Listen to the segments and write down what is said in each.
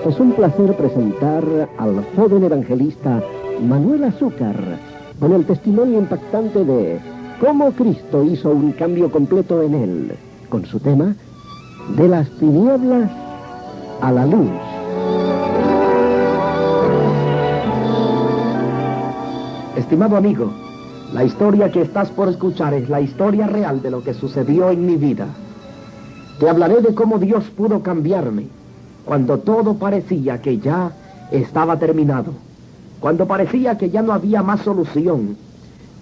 Es un placer presentar al joven evangelista Manuel Azúcar con el testimonio impactante de cómo Cristo hizo un cambio completo en él, con su tema de las tinieblas a la luz. Estimado amigo, la historia que estás por escuchar es la historia real de lo que sucedió en mi vida. Te hablaré de cómo Dios pudo cambiarme cuando todo parecía que ya estaba terminado, cuando parecía que ya no había más solución,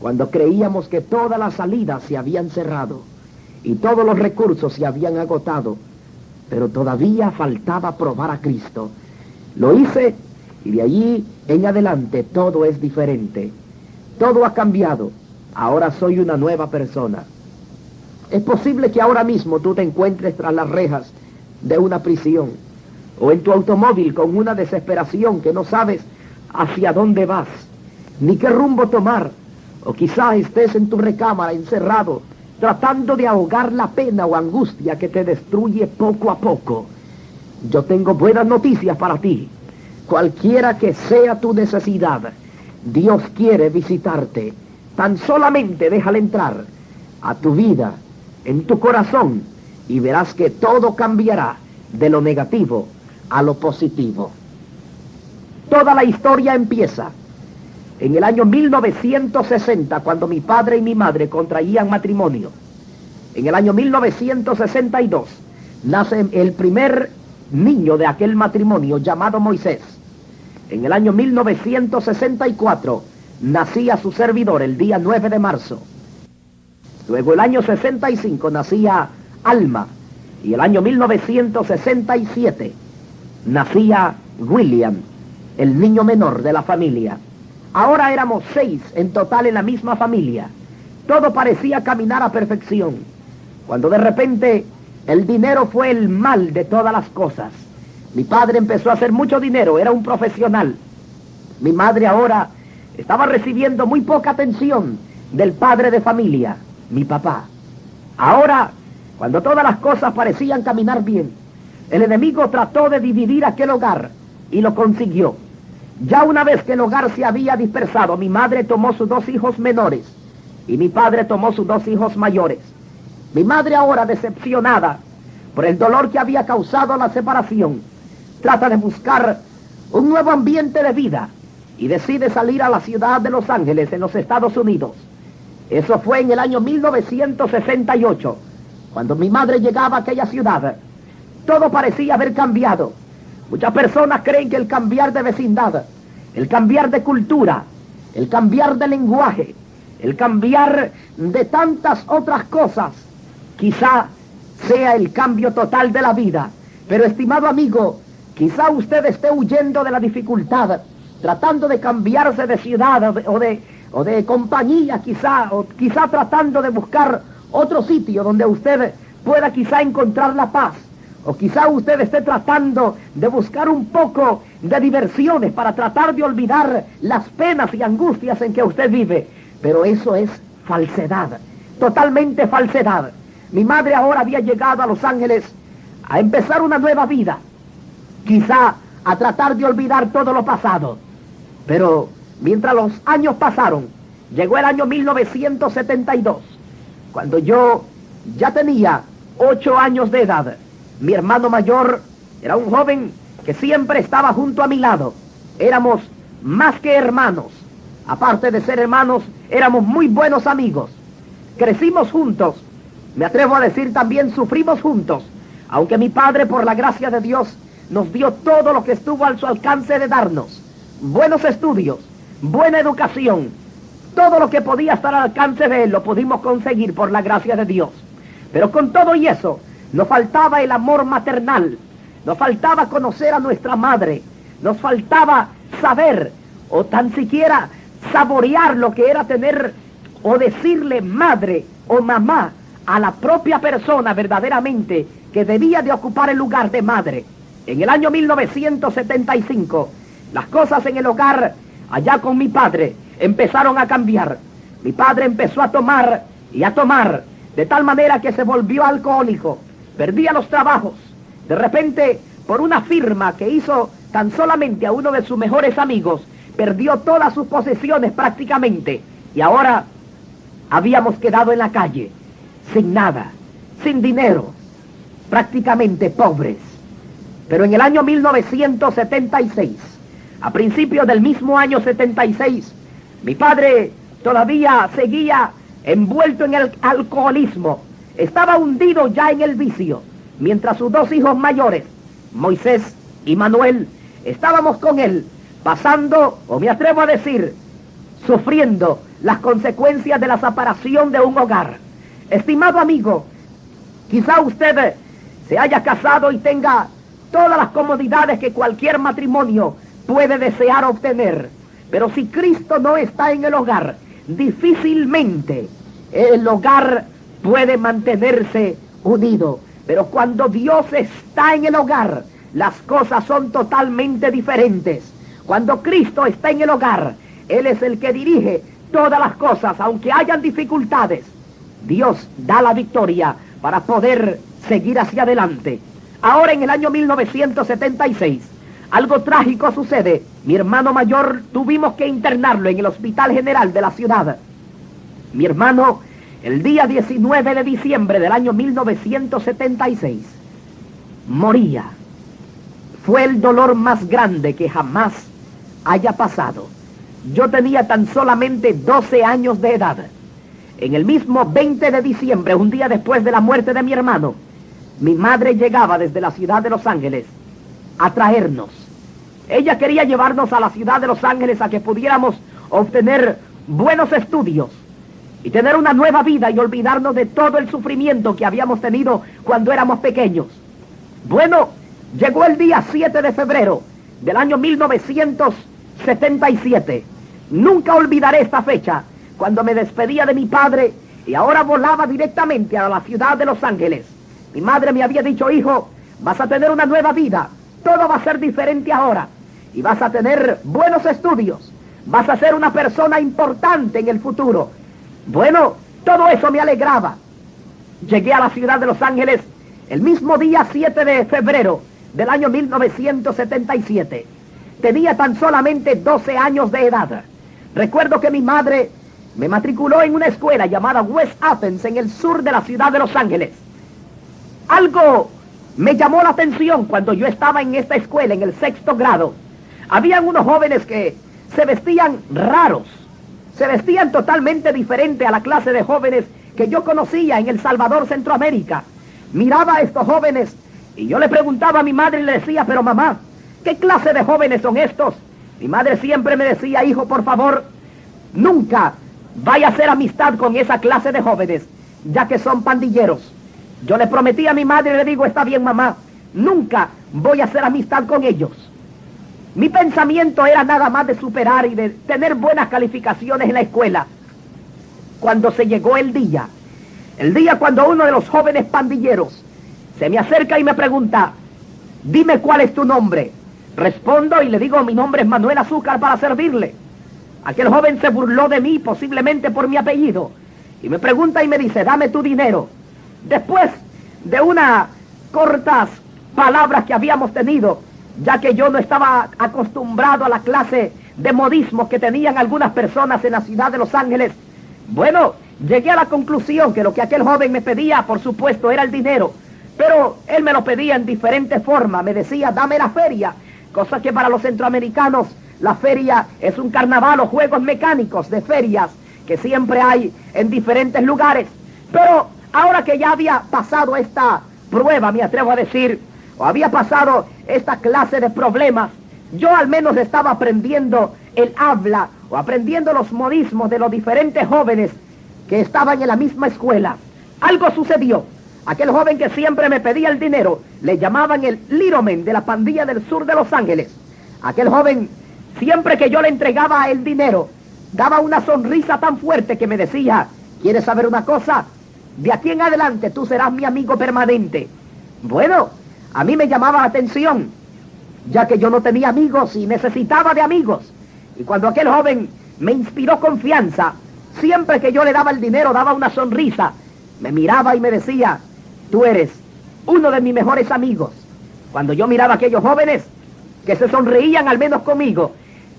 cuando creíamos que todas las salidas se habían cerrado y todos los recursos se habían agotado, pero todavía faltaba probar a Cristo. Lo hice y de allí en adelante todo es diferente. Todo ha cambiado. Ahora soy una nueva persona. Es posible que ahora mismo tú te encuentres tras las rejas de una prisión o en tu automóvil con una desesperación que no sabes hacia dónde vas, ni qué rumbo tomar, o quizás estés en tu recámara encerrado, tratando de ahogar la pena o angustia que te destruye poco a poco. Yo tengo buenas noticias para ti. Cualquiera que sea tu necesidad, Dios quiere visitarte. Tan solamente déjale entrar a tu vida, en tu corazón, y verás que todo cambiará de lo negativo a lo positivo. Toda la historia empieza en el año 1960, cuando mi padre y mi madre contraían matrimonio. En el año 1962 nace el primer niño de aquel matrimonio, llamado Moisés. En el año 1964 nacía su servidor el día 9 de marzo. Luego el año 65 nacía Alma. Y el año 1967 nacía William, el niño menor de la familia. Ahora éramos 6 en total en la misma familia. Todo parecía caminar a perfección, cuando de repente el dinero fue el mal de todas las cosas. Mi padre empezó a hacer mucho dinero, era un profesional. Mi madre ahora estaba recibiendo muy poca atención del padre de familia, mi papá. Ahora, cuando todas las cosas parecían caminar bien, el enemigo trató de dividir aquel hogar y lo consiguió. Ya una vez que el hogar se había dispersado, mi madre tomó sus 2 hijos menores y mi padre tomó sus 2 hijos mayores. Mi madre ahora, decepcionada por el dolor que había causado la separación, trata de buscar un nuevo ambiente de vida y decide salir a la ciudad de Los Ángeles, en los Estados Unidos. Eso fue en el año 1968. Cuando mi madre llegaba a aquella ciudad, todo parecía haber cambiado. Muchas personas creen que el cambiar de vecindad, el cambiar de cultura, el cambiar de lenguaje, el cambiar de tantas otras cosas, quizá sea el cambio total de la vida. Pero, estimado amigo, quizá usted esté huyendo de la dificultad, tratando de cambiarse de ciudad o de compañía, o quizá tratando de buscar otro sitio donde usted pueda quizá encontrar la paz, o quizá usted esté tratando de buscar un poco de diversiones para tratar de olvidar las penas y angustias en que usted vive. Pero eso es falsedad, totalmente falsedad. Mi madre ahora había llegado a Los Ángeles a empezar una nueva vida, quizá a tratar de olvidar todo lo pasado. Pero mientras los años pasaron, llegó el año 1972, cuando yo ya tenía 8 años de edad. Mi hermano mayor era un joven que siempre estaba junto a mi lado. Éramos más que hermanos. Aparte de ser hermanos, éramos muy buenos amigos. Crecimos juntos. Me atrevo a decir también sufrimos juntos. Aunque mi padre, por la gracia de Dios, nos dio todo lo que estuvo a su alcance de darnos. Buenos estudios, buena educación. Todo lo que podía estar al alcance de él lo pudimos conseguir por la gracia de Dios. Pero con todo y eso, nos faltaba el amor maternal, nos faltaba conocer a nuestra madre, nos faltaba saber o tan siquiera saborear lo que era tener o decirle madre o mamá a la propia persona verdaderamente que debía de ocupar el lugar de madre. En el año 1975, las cosas en el hogar allá con mi padre empezaron a cambiar. Mi padre empezó a tomar y a tomar, de tal manera que se volvió alcohólico, perdía los trabajos. De repente por una firma que hizo tan solamente a uno de sus mejores amigos, perdió todas sus posesiones prácticamente, y ahora habíamos quedado en la calle, sin nada, sin dinero, prácticamente pobres. Pero en el año 1976, a principios del mismo año 76, mi padre todavía seguía envuelto en el alcoholismo, estaba hundido ya en el vicio, mientras sus dos hijos mayores, Moisés y Manuel, estábamos con él, pasando, o me atrevo a decir, sufriendo las consecuencias de la separación de un hogar. Estimado amigo, quizá usted se haya casado y tenga todas las comodidades que cualquier matrimonio puede desear obtener, pero si Cristo no está en el hogar, difícilmente el hogar puede mantenerse unido. Pero cuando Dios está en el hogar, las cosas son totalmente diferentes. Cuando Cristo está en el hogar, Él es el que dirige todas las cosas, aunque hayan dificultades. Dios da la victoria para poder seguir hacia adelante. Ahora en el año 1976, algo trágico sucede. Mi hermano mayor tuvimos que internarlo en el Hospital General de la ciudad. Mi hermano, el día 19 de diciembre del año 1976, moría. Fue el dolor más grande que jamás haya pasado. Yo tenía tan solamente 12 años de edad. En el mismo 20 de diciembre, un día después de la muerte de mi hermano, mi madre llegaba desde la ciudad de Los Ángeles a traernos. Ella quería llevarnos a la ciudad de Los Ángeles a que pudiéramos obtener buenos estudios y tener una nueva vida y olvidarnos de todo el sufrimiento que habíamos tenido cuando éramos pequeños. Bueno, llegó el día 7 de febrero del año 1977. Nunca olvidaré esta fecha, cuando me despedía de mi padre y ahora volaba directamente a la ciudad de Los Ángeles. Mi madre me había dicho: hijo, vas a tener una nueva vida, todo va a ser diferente ahora, y vas a tener buenos estudios, vas a ser una persona importante en el futuro. Bueno, todo eso me alegraba. Llegué a la ciudad de Los Ángeles el mismo día 7 de febrero del año 1977. Tenía tan solamente 12 años de edad. Recuerdo que mi madre me matriculó en una escuela llamada West Athens en el sur de la ciudad de Los Ángeles. Algo me llamó la atención cuando yo estaba en esta escuela, en el 6º grado. Habían unos jóvenes que se vestían raros, se vestían totalmente diferente a la clase de jóvenes que yo conocía en El Salvador, Centroamérica. Miraba a estos jóvenes y yo le preguntaba a mi madre y le decía: pero mamá, ¿qué clase de jóvenes son estos? Mi madre siempre me decía: hijo, por favor, nunca vaya a hacer amistad con esa clase de jóvenes, ya que son pandilleros. Yo le prometí a mi madre y le digo: está bien, mamá, nunca voy a hacer amistad con ellos. Mi pensamiento era nada más de superar y de tener buenas calificaciones en la escuela. Cuando se llegó el día cuando uno de los jóvenes pandilleros se me acerca y me pregunta: dime cuál es tu nombre. Respondo y le digo: mi nombre es Manuel Azúcar, para servirle. Aquel joven se burló de mí, posiblemente por mi apellido, y me pregunta y me dice: dame tu dinero. Después de unas cortas palabras que habíamos tenido, ya que yo no estaba acostumbrado a la clase de modismos que tenían algunas personas en la ciudad de Los Ángeles, bueno, llegué a la conclusión que lo que aquel joven me pedía, por supuesto, era el dinero, pero él me lo pedía en diferentes formas. Me decía: dame la feria, cosa que para los centroamericanos la feria es un carnaval o juegos mecánicos de ferias que siempre hay en diferentes lugares. Pero ahora que ya había pasado esta prueba, me atrevo a decir, o había pasado esta clase de problemas, yo al menos estaba aprendiendo el habla o aprendiendo los modismos de los diferentes jóvenes que estaban en la misma escuela. Algo sucedió. Aquel joven que siempre me pedía el dinero, le llamaban el Little Man de la pandilla del sur de Los Ángeles. Aquel joven, siempre que yo le entregaba el dinero, daba una sonrisa tan fuerte que me decía: ¿quieres saber una cosa? De aquí en adelante tú serás mi amigo permanente. Bueno, a mí me llamaba la atención, ya que yo no tenía amigos y necesitaba de amigos. Y cuando aquel joven me inspiró confianza, siempre que yo le daba el dinero daba una sonrisa, me miraba y me decía: tú eres uno de mis mejores amigos. Cuando yo miraba a aquellos jóvenes que se sonreían al menos conmigo,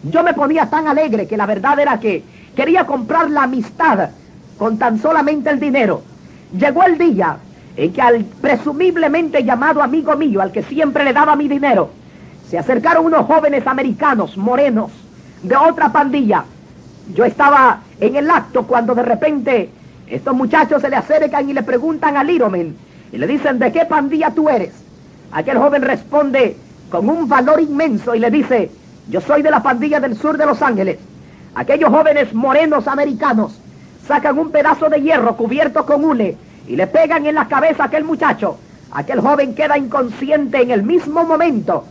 yo me ponía tan alegre que la verdad era que quería comprar la amistad con tan solamente el dinero. Llegó el día en que al presumiblemente llamado amigo mío, al que siempre le daba mi dinero, se acercaron unos jóvenes americanos, morenos, de otra pandilla. Yo estaba en el acto cuando de repente estos muchachos se le acercan y le preguntan a Littleman y le dicen, ¿de qué pandilla tú eres? Aquel joven responde con un valor inmenso y le dice, yo soy de la pandilla del sur de Los Ángeles. Aquellos jóvenes morenos americanos sacan un pedazo de hierro cubierto con hule y le pegan en la cabeza a aquel muchacho. Aquel joven queda inconsciente en el mismo momento.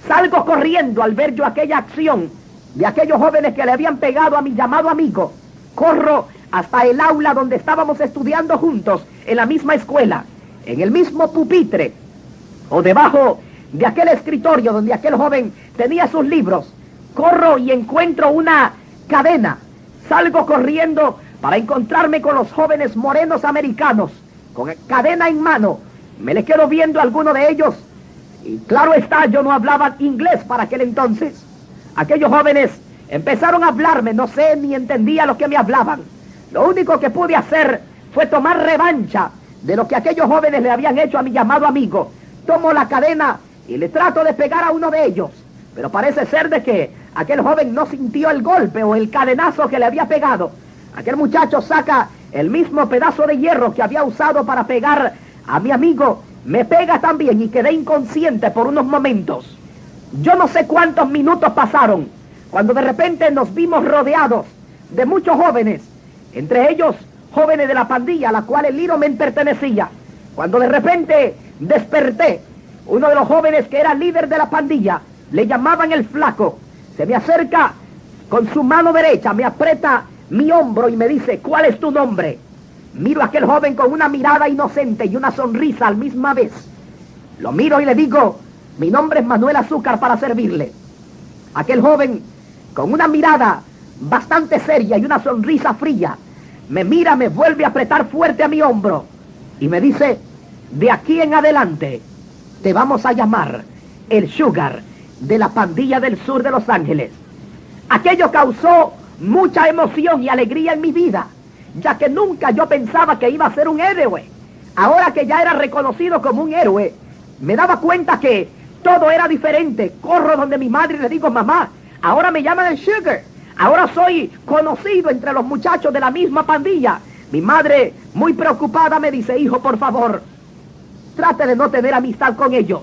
Salgo corriendo al ver yo aquella acción de aquellos jóvenes que le habían pegado a mi llamado amigo. Corro hasta el aula donde estábamos estudiando juntos, en la misma escuela, en el mismo pupitre, o debajo de aquel escritorio donde aquel joven tenía sus libros. Corro y encuentro una cadena. Salgo corriendo para encontrarme con los jóvenes morenos americanos, con cadena en mano. Me le quedo viendo a alguno de ellos, y claro está, yo no hablaba inglés para aquel entonces. Aquellos jóvenes empezaron a hablarme, no sé ni entendía lo que me hablaban. Lo único que pude hacer fue tomar revancha de lo que aquellos jóvenes le habían hecho a mi llamado amigo. Tomo la cadena y le trato de pegar a uno de ellos, pero parece ser de que aquel joven no sintió el golpe o el cadenazo que le había pegado. Aquel muchacho saca el mismo pedazo de hierro que había usado para pegar a mi amigo, me pega también y quedé inconsciente por unos momentos. Yo no sé cuántos minutos pasaron, cuando de repente nos vimos rodeados de muchos jóvenes, entre ellos jóvenes de la pandilla a la cual el Littleman pertenecía. Cuando de repente desperté, uno de los jóvenes que era líder de la pandilla, le llamaban el Flaco, se me acerca con su mano derecha, me aprieta mi hombro y me dice, ¿cuál es tu nombre? Miro a aquel joven con una mirada inocente y una sonrisa al misma vez. Lo miro y le digo, mi nombre es Manuel Azúcar para servirle. Aquel joven con una mirada bastante seria y una sonrisa fría, me mira, me vuelve a apretar fuerte a mi hombro y me dice, de aquí en adelante te vamos a llamar el Sugar de la pandilla del sur de Los Ángeles. Aquello causó mucha emoción y alegría en mi vida, ya que nunca yo pensaba que iba a ser un héroe. Ahora que ya era reconocido como un héroe, me daba cuenta que todo era diferente. Corro donde mi madre y le digo, mamá, ahora me llaman el Sugar. Ahora soy conocido entre los muchachos de la misma pandilla. Mi madre, muy preocupada, me dice, hijo, por favor, trate de no tener amistad con ellos.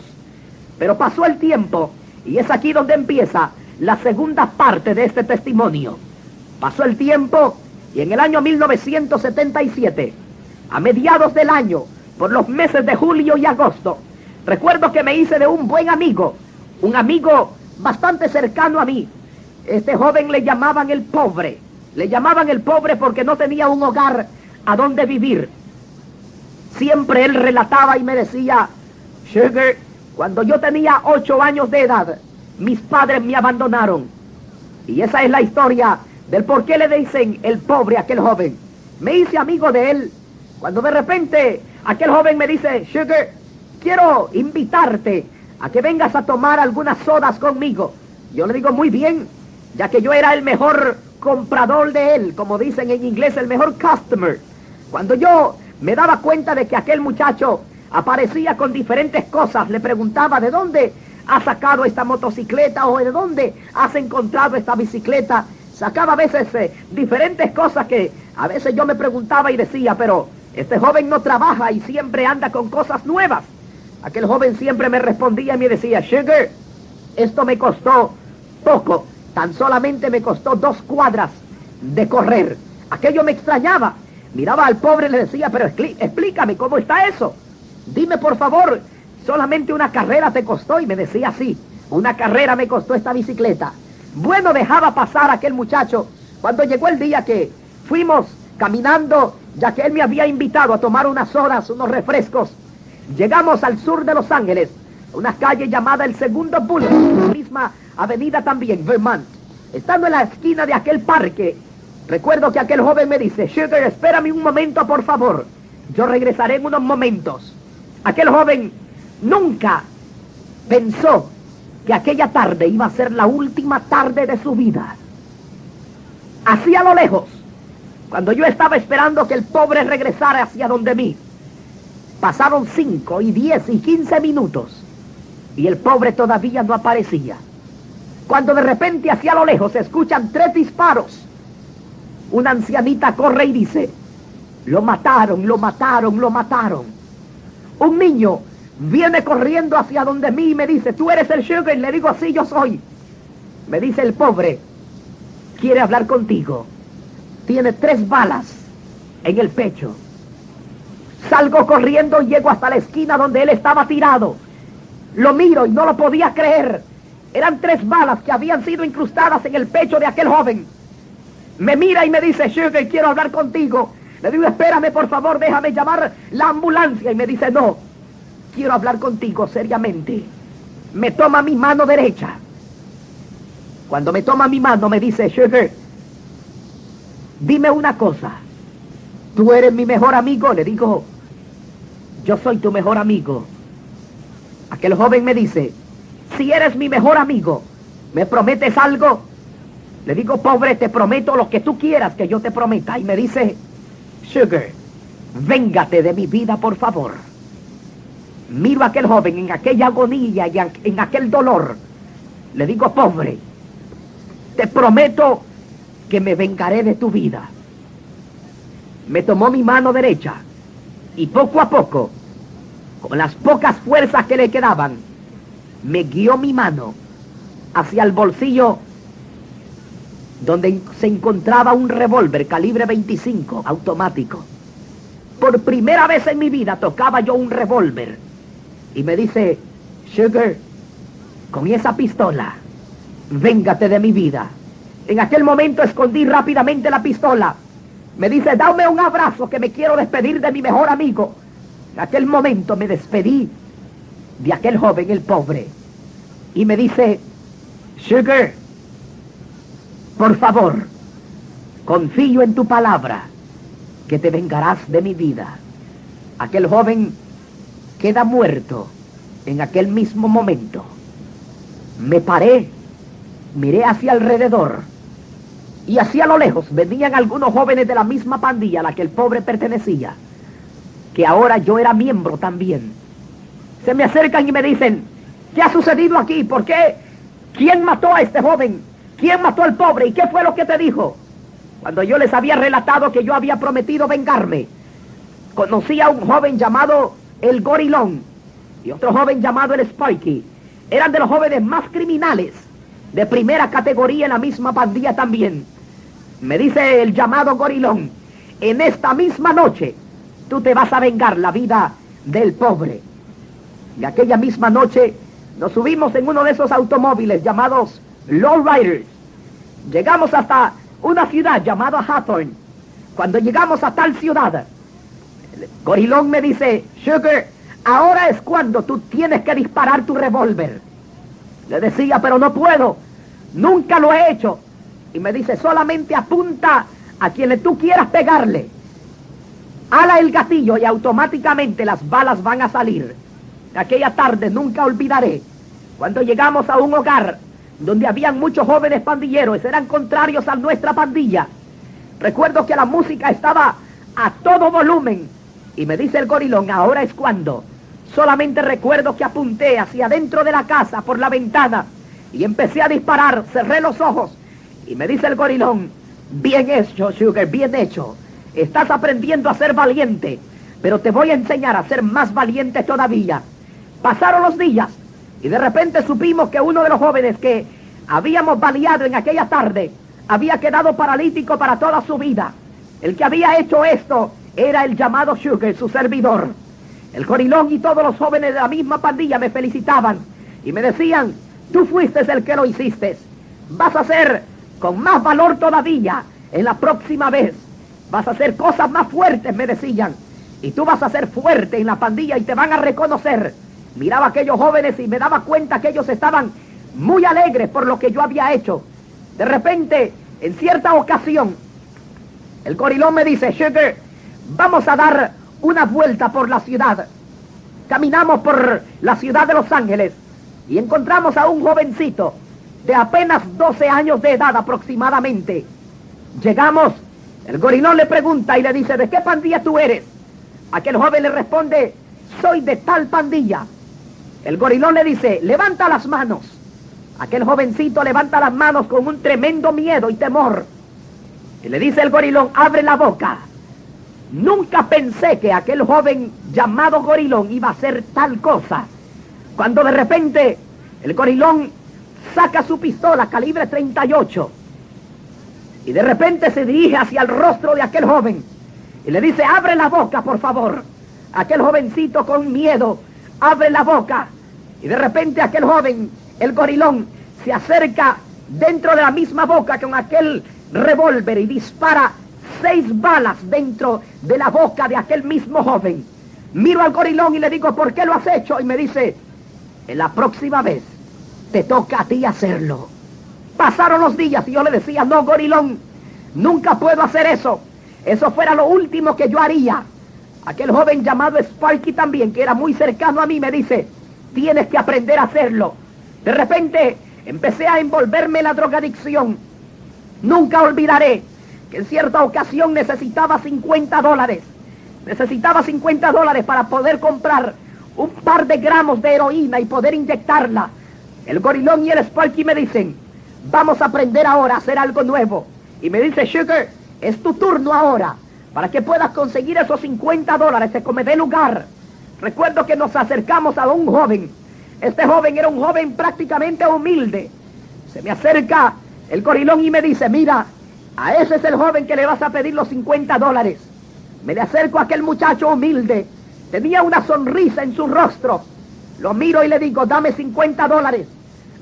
Pero pasó el tiempo y es aquí donde empieza la segunda parte de este testimonio. Pasó el tiempo y en el año 1977, a mediados del año, por los meses de julio y agosto, recuerdo que me hice de un buen amigo, un amigo bastante cercano a mí. Este joven le llamaban el pobre. Le llamaban el pobre porque no tenía un hogar a donde vivir. Siempre él relataba y me decía, Sugar, cuando yo tenía 8 años de edad, mis padres me abandonaron. Y esa es la historia del por qué le dicen el pobre a aquel joven. Me hice amigo de él cuando de repente aquel joven me dice, Sugar, quiero invitarte a que vengas a tomar algunas sodas conmigo. Yo le digo, muy bien, ya que yo era el mejor comprador de él, como dicen en inglés, el mejor customer. Cuando yo me daba cuenta de que aquel muchacho aparecía con diferentes cosas, le preguntaba, ¿de dónde has sacado esta motocicleta? O ¿de dónde has encontrado esta bicicleta? Sacaba a veces diferentes cosas que a veces yo me preguntaba y decía, pero este joven no trabaja y siempre anda con cosas nuevas. Aquel joven siempre me respondía y me decía, Sugar, esto me costó poco, tan solamente me costó 2 cuadras de correr. Aquello me extrañaba. Miraba al pobre y le decía, pero explícame, ¿cómo está eso? Dime por favor, solamente una carrera te costó. Y me decía, sí, una carrera me costó esta bicicleta. Bueno, dejaba pasar a aquel muchacho cuando llegó el día que fuimos caminando, ya que él me había invitado a tomar unas sodas, unos refrescos. Llegamos al sur de Los Ángeles, una calle llamada el Segundo Boulevard, la misma avenida también, Vermont. Estando en la esquina de aquel parque, recuerdo que aquel joven me dice, Sugar, espérame un momento, por favor. Yo regresaré en unos momentos. Aquel joven nunca pensó que aquella tarde iba a ser la última tarde de su vida. Así a lo lejos, cuando yo estaba esperando que el pobre regresara hacia donde mí, pasaron 5 y 10 y 15 minutos y el pobre todavía no aparecía. Cuando de repente hacia lo lejos se escuchan 3 disparos, una ancianita corre y dice: lo mataron, lo mataron, lo mataron. Un niño viene corriendo hacia donde mí y me dice: ¿tú eres el Sugar? Y le digo: sí, yo soy. Me dice: el pobre quiere hablar contigo. Tiene 3 balas en el pecho. Salgo corriendo y llego hasta la esquina donde él estaba tirado. Lo miro y no lo podía creer. Eran 3 balas que habían sido incrustadas en el pecho de aquel joven. Me mira y me dice: Sugar, quiero hablar contigo. Le digo: espérame, por favor, déjame llamar la ambulancia. Y me dice: no, quiero hablar contigo seriamente. Me toma mi mano derecha. Cuando me toma mi mano me dice: Sugar, dime una cosa. ¿Tú eres mi mejor amigo? Le digo: yo soy tu mejor amigo. Aquel joven me dice: si eres mi mejor amigo, ¿me prometes algo? Le digo: pobre, te prometo lo que tú quieras que yo te prometa. Y me dice: Sugar, véngate de mi vida, por favor. Miro a aquel joven en aquella agonía y en aquel dolor. Le digo: pobre, te prometo que me vengaré de tu vida. Me tomó mi mano derecha y poco a poco, con las pocas fuerzas que le quedaban, me guió mi mano hacia el bolsillo donde se encontraba un revólver calibre 25 automático. Por primera vez en mi vida tocaba yo un revólver. Y me dice: Sugar, con esa pistola, véngate de mi vida. En aquel momento escondí rápidamente la pistola. Me dice: dame un abrazo, que me quiero despedir de mi mejor amigo. En aquel momento me despedí de aquel joven, el pobre. Y me dice: Sugar, por favor, confío en tu palabra, que te vengarás de mi vida. Aquel joven queda muerto en aquel mismo momento. Me paré, miré hacia alrededor, y hacia lo lejos venían algunos jóvenes de la misma pandilla a la que el pobre pertenecía, que ahora yo era miembro también. Se me acercan y me dicen: ¿qué ha sucedido aquí? ¿Por qué? ¿Quién mató a este joven? ¿Quién mató al pobre? ¿Y qué fue lo que te dijo? Cuando yo les había relatado que yo había prometido vengarme, conocí a un joven llamado el Gorilón y otro joven llamado el Sparky. Eran de los jóvenes más criminales, de primera categoría en la misma pandilla también. Me dice el llamado Gorilón: en esta misma noche tú te vas a vengar la vida del pobre. Y aquella misma noche nos subimos en uno de esos automóviles llamados Lowriders. Llegamos hasta una ciudad llamada Hawthorne. Cuando llegamos a tal ciudad, Gorilón me dice: Sugar, ahora es cuando tú tienes que disparar tu revólver. Le decía: pero no puedo, nunca lo he hecho. Y me dice: solamente apunta a quien tú quieras pegarle. Ala el gatillo y automáticamente las balas van a salir. Aquella tarde nunca olvidaré, cuando llegamos a un hogar donde habían muchos jóvenes pandilleros, eran contrarios a nuestra pandilla. Recuerdo que la música estaba a todo volumen. Y me dice el Gorilón: ahora es cuando. Solamente recuerdo que apunté hacia adentro de la casa por la ventana y empecé a disparar, cerré los ojos. Y me dice el Gorilón: bien hecho, Sugar, bien hecho. Estás aprendiendo a ser valiente, pero te voy a enseñar a ser más valiente todavía. Pasaron los días y de repente supimos que uno de los jóvenes que habíamos baleado en aquella tarde había quedado paralítico para toda su vida. El que había hecho esto era el llamado Sugar, su servidor. El Gorilón y todos los jóvenes de la misma pandilla me felicitaban y me decían: tú fuiste el que lo hiciste. Vas a hacer con más valor todavía en la próxima vez. Vas a hacer cosas más fuertes, me decían. Y tú vas a ser fuerte en la pandilla y te van a reconocer. Miraba a aquellos jóvenes y me daba cuenta que ellos estaban muy alegres por lo que yo había hecho. De repente, en cierta ocasión, el Gorilón me dice: Sugar, vamos a dar una vuelta por la ciudad. Caminamos por la ciudad de Los Ángeles y encontramos a un jovencito de apenas 12 años de edad aproximadamente. Llegamos, el gorilón le pregunta y le dice, ¿de qué pandilla tú eres? Aquel joven le responde, soy de tal pandilla. El gorilón le dice, levanta las manos. Aquel jovencito levanta las manos con un tremendo miedo y temor. Y le dice el gorilón, abre la boca. Nunca pensé que aquel joven llamado gorilón iba a hacer tal cosa. Cuando de repente el gorilón saca su pistola calibre 38 y de repente se dirige hacia el rostro de aquel joven y le dice, abre la boca, por favor. Aquel jovencito con miedo abre la boca y de repente aquel joven, el gorilón, se acerca dentro de la misma boca con aquel revólver y dispara 6 balas dentro de la boca de aquel mismo joven. Miro al gorilón y le digo, ¿por qué lo has hecho? Y me dice, en la próxima vez te toca a ti hacerlo. Pasaron los días y yo le decía, no, gorilón, nunca puedo hacer eso. Eso fuera lo último que yo haría. Aquel joven llamado Sparky también, que era muy cercano a mí, me dice, tienes que aprender a hacerlo. De repente empecé a envolverme en la drogadicción. Nunca olvidaré que en cierta ocasión necesitaba $50. Necesitaba $50 para poder comprar un par de gramos de heroína y poder inyectarla. El gorilón y el Sparky me dicen, vamos a aprender ahora a hacer algo nuevo. Y me dice, Sugar, es tu turno ahora, para que puedas conseguir esos $50, que me dé lugar. Recuerdo que nos acercamos a un joven. Este joven era un joven prácticamente humilde. Se me acerca el gorilón y me dice, mira, a ese es el joven que le vas a pedir los $50. Me le acerco a aquel muchacho humilde. Tenía una sonrisa en su rostro. Lo miro y le digo, dame $50.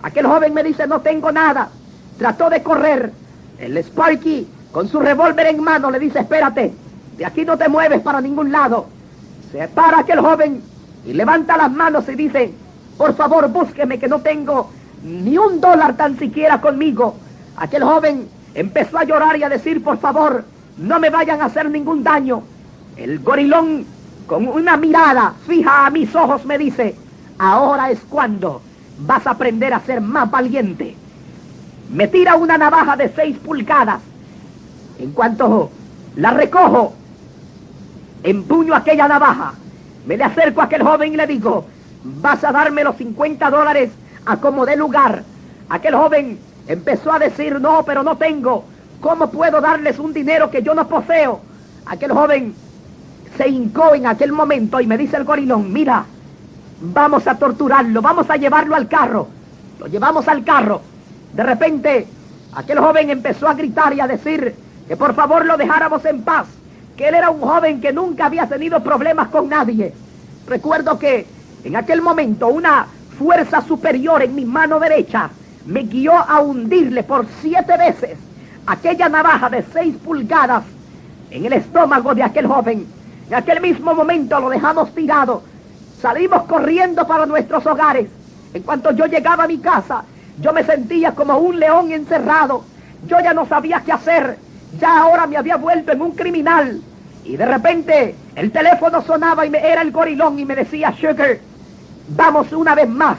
Aquel joven me dice, no tengo nada. Trató de correr. El Sparky, con su revólver en mano, le dice, espérate, de aquí no te mueves para ningún lado. Se para aquel joven y levanta las manos y dice, por favor, búsqueme, que no tengo ni $1 tan siquiera conmigo. Aquel joven empezó a llorar y a decir, por favor, no me vayan a hacer ningún daño. El gorilón, con una mirada fija a mis ojos, me dice, ahora es cuando vas a aprender a ser más valiente. Me tira una navaja de 6 pulgadas. En cuanto la recojo, empuño aquella navaja, me le acerco a aquel joven y le digo, vas a darme los $50 a como dé lugar. Aquel joven empezó a decir, no, pero no tengo. ¿Cómo puedo darles un dinero que yo no poseo? Aquel joven se hincó en aquel momento y me dice el gorilón, mira, vamos a torturarlo, vamos a llevarlo al carro. Lo llevamos al carro. De repente, aquel joven empezó a gritar y a decir que por favor lo dejáramos en paz, que él era un joven que nunca había tenido problemas con nadie. Recuerdo que en aquel momento una fuerza superior en mi mano derecha me guió a hundirle por 7 veces aquella navaja de 6 pulgadas en el estómago de aquel joven. En aquel mismo momento lo dejamos tirado. Salimos corriendo para nuestros hogares. En cuanto yo llegaba a mi casa, yo me sentía como un león encerrado. Yo ya no sabía qué hacer. Ya ahora me había vuelto en un criminal. Y de repente el teléfono sonaba y era el gorilón y me decía, Sugar, vamos una vez más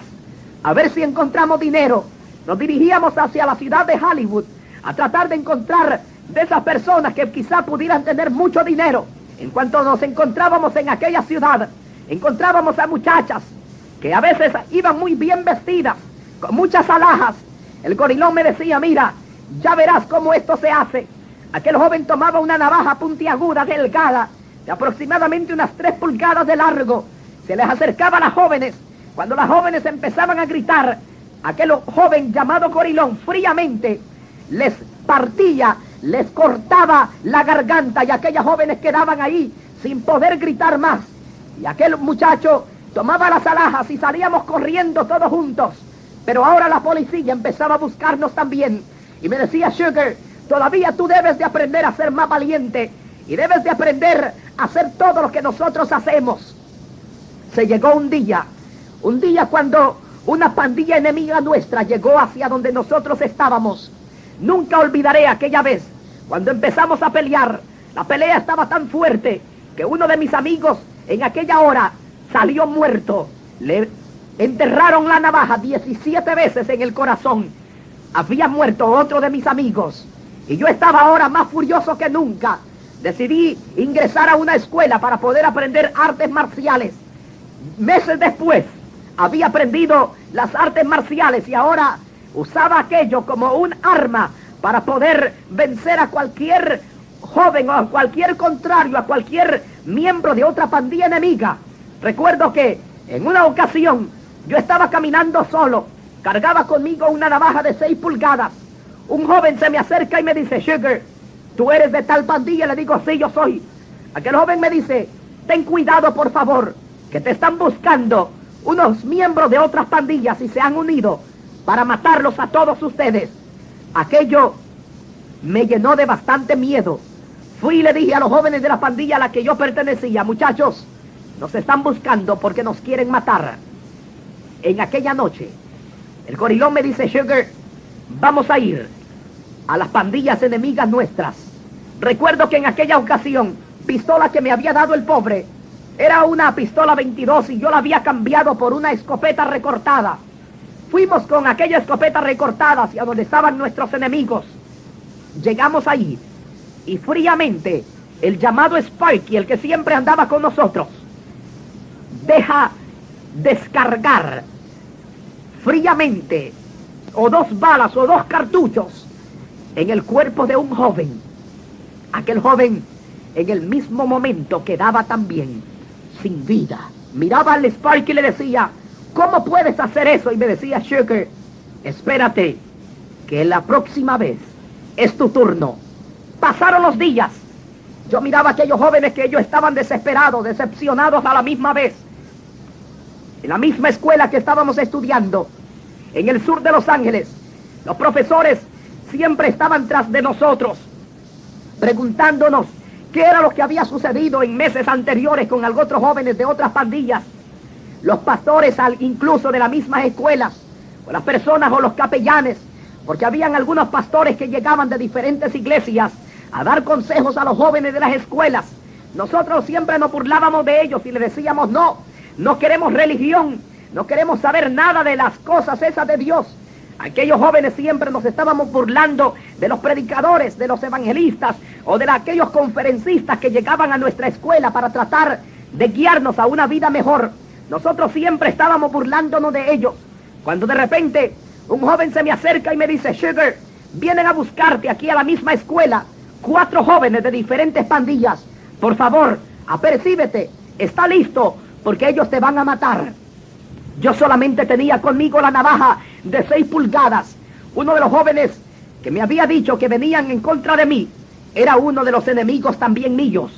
a ver si encontramos dinero. Nos dirigíamos hacia la ciudad de Hollywood a tratar de encontrar de esas personas que quizá pudieran tener mucho dinero. En cuanto nos encontrábamos en aquella ciudad, encontrábamos a muchachas que a veces iban muy bien vestidas, con muchas alhajas. El gorilón me decía, mira, ya verás cómo esto se hace. Aquel joven tomaba una navaja puntiaguda, delgada, de aproximadamente unas 3 pulgadas de largo. Se les acercaba a las jóvenes. Cuando las jóvenes empezaban a gritar, aquel joven llamado gorilón fríamente les partía, les cortaba la garganta y aquellas jóvenes quedaban ahí sin poder gritar más. Y aquel muchacho tomaba las alhajas y salíamos corriendo todos juntos. Pero ahora la policía empezaba a buscarnos también. Y me decía, Sugar, todavía tú debes de aprender a ser más valiente y debes de aprender a hacer todo lo que nosotros hacemos. Se llegó un día cuando una pandilla enemiga nuestra llegó hacia donde nosotros estábamos. Nunca olvidaré aquella vez cuando empezamos a pelear. La pelea estaba tan fuerte que uno de mis amigos en aquella hora salió muerto. Le enterraron la navaja 17 veces en el corazón. Había muerto otro de mis amigos y yo estaba ahora más furioso que nunca. Decidí ingresar a una escuela para poder aprender artes marciales. Meses después había aprendido las artes marciales y ahora usaba aquello como un arma para poder vencer a cualquier joven o a cualquier contrario, a cualquier miembro de otra pandilla enemiga. Recuerdo que en una ocasión yo estaba caminando solo, cargaba conmigo una navaja de 6 pulgadas. Un joven se me acerca y me dice: Sugar, ¿tú eres de tal pandilla? Le digo: sí, yo soy. Aquel joven me dice: ten cuidado, por favor, que te están buscando unos miembros de otras pandillas y se han unido para matarlos a todos ustedes. Aquello me llenó de bastante miedo. Fui y le dije a los jóvenes de la pandilla a la que yo pertenecía: muchachos, nos están buscando porque nos quieren matar. En aquella noche, el gorilón me dice: Sugar, vamos a ir a las pandillas enemigas nuestras. Recuerdo que en aquella ocasión, pistola que me había dado el pobre era una pistola 22 y yo la había cambiado por una escopeta recortada. Fuimos con aquella escopeta recortada hacia donde estaban nuestros enemigos. Llegamos ahí y fríamente el llamado Sparky, el que siempre andaba con nosotros, deja descargar fríamente o 2 balas o 2 cartuchos en el cuerpo de un joven. Aquel joven en el mismo momento quedaba también sin vida. Miraba al Sparky y le decía: ¿cómo puedes hacer eso? Y me decía: Sugar, espérate, que la próxima vez es tu turno. Pasaron los días. Yo miraba a aquellos jóvenes que ellos estaban desesperados, decepcionados a la misma vez. En la misma escuela que estábamos estudiando, en el sur de Los Ángeles, los profesores siempre estaban tras de nosotros, preguntándonos qué era lo que había sucedido en meses anteriores con algunos otros jóvenes de otras pandillas. Los pastores, incluso de las mismas escuelas, o las personas o los capellanes, porque habían algunos pastores que llegaban de diferentes iglesias a dar consejos a los jóvenes de las escuelas. Nosotros siempre nos burlábamos de ellos y les decíamos: no queremos religión, no queremos saber nada de las cosas esas de Dios. Aquellos jóvenes siempre nos estábamos burlando de los predicadores, de los evangelistas o de aquellos conferencistas que llegaban a nuestra escuela para tratar de guiarnos a una vida mejor. Nosotros siempre estábamos burlándonos de ellos. Cuando de repente un joven se me acerca y me dice: Sugar, vienen a buscarte aquí a la misma escuela 4 jóvenes de diferentes pandillas. Por favor, apercíbete, está listo, porque ellos te van a matar. Yo solamente tenía conmigo la navaja de 6 pulgadas. Uno de los jóvenes que me había dicho que venían en contra de mí era uno de los enemigos también míos.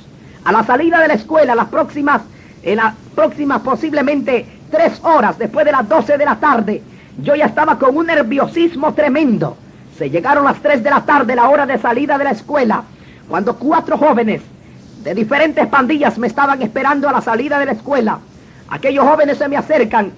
A la salida de la escuela, en las próximas posiblemente 3 horas después de las 12 de la tarde, yo ya estaba con un nerviosismo tremendo. Se llegaron las 3 de la tarde, la hora de salida de la escuela, cuando 4 jóvenes de diferentes pandillas me estaban esperando a la salida de la escuela. Aquellos jóvenes se me acercan.